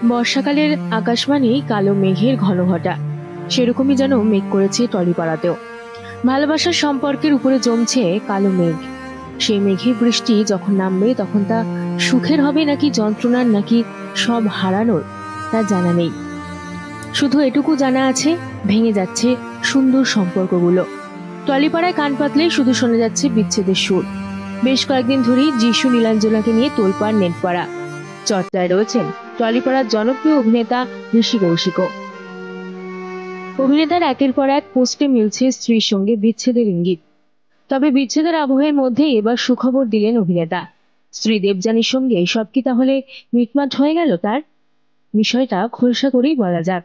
বর্ষাকালের আকাশ মানেই কালো মেঘের ঘনঘটা। সেরকমই যেন মেঘ করেছে টলিপাড়াতেও। ভালোবাসার সম্পর্কের উপরে জমছে কালো মেঘ। সেই মেঘের বৃষ্টি যখন নামবে তখন তা সুখের হবে নাকি যন্ত্রণার, নাকি সব হারানোর, তা জানা নেই। শুধু এটুকু জানা আছে, ভেঙে যাচ্ছে সুন্দর সম্পর্কগুলো। টলিপাড়ায় কান পাতলেই শুধু শোনা যাচ্ছে বিচ্ছেদের সুর। বেশ কয়েকদিন ধরেই যিশু নীলাঞ্জনাকে নিয়ে তোলপাড় নেটপাড়া। চর্চায় রয়েছেন টলিপাড়ার জনপ্রিয় অভিনেতা ঋষি কৌশিকও। অভিনেতার একের পর এক পোস্টে মিলছে স্ত্রীর সঙ্গে বিচ্ছেদের ইঙ্গিত। তবে বিচ্ছেদের আবহের মধ্যেই এবার সুখবর দিলেন অভিনেতা। স্ত্রী দেবযানীর সঙ্গে সব কি তাহলে মিটমাট হয়ে গেল তার? বিষয়টা খোলসা করেই বলা যাক।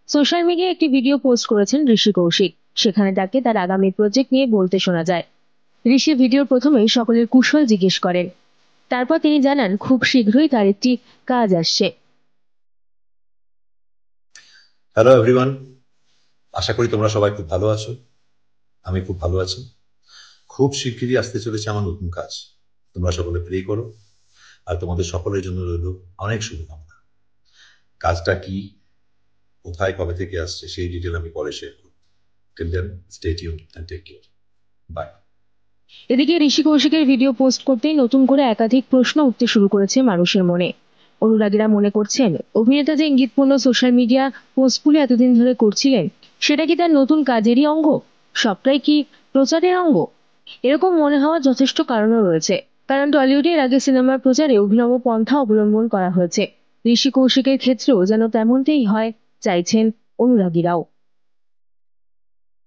সোশ্যাল মিডিয়ায় একটি ভিডিও পোস্ট করেছেন ঋষি কৌশিক। সেখানে তাকে তার আগামী প্রজেক্ট নিয়ে বলতে শোনা যায়। ঋষি ভিডিওর প্রথমেই সকলের কুশল জিজ্ঞেস করেন। তারপর তিনি জানান খুব শীঘ্রই তার একটি কাজ আসছে। হ্যালো এভরিওয়ান, আশা করি তোমরা সবাই খুব ভালো আছো। আমি খুব ভালো আছি। খুব শিগগিরই আসতে চলেছে আমার নতুন কাজ। তোমরা সকলে প্রে করো, আর তোমাদের সকলের জন্য রইল অনেক শুভকামনা। কাজটা কি, কোথায়, কবে থেকে আসছে সেই ডিটেল আমি পরে শেয়ার করব। Till then stay tuned and take care. Bye. এদিকে ঋষি কৌশিকের ভিডিও পোস্ট করতেই নতুন করে একাধিক প্রশ্ন উঠতে শুরু করেছে মানুষের মনে। অনুরাগীরা মনে করছেন, অভিনেতা যে ইঙ্গিতপূর্ণ সোশ্যাল মিডিয়া পোস্টগুলি এতদিন ধরে করছিলেন, সেটা কি তার নতুন কাজেরই অঙ্গ? সবটাই কি প্রচারের অঙ্গ? এরকম মনে হওয়ার যথেষ্ট কারণও রয়েছে। কারণ টলিউডে এর আগে সিনেমার প্রচারে অভিনব পন্থা অবলম্বন করা হয়েছে। ঋষি কৌশিকের ক্ষেত্রেও যেন তেমনটাই হয় চাইছেন অনুরাগীরাও।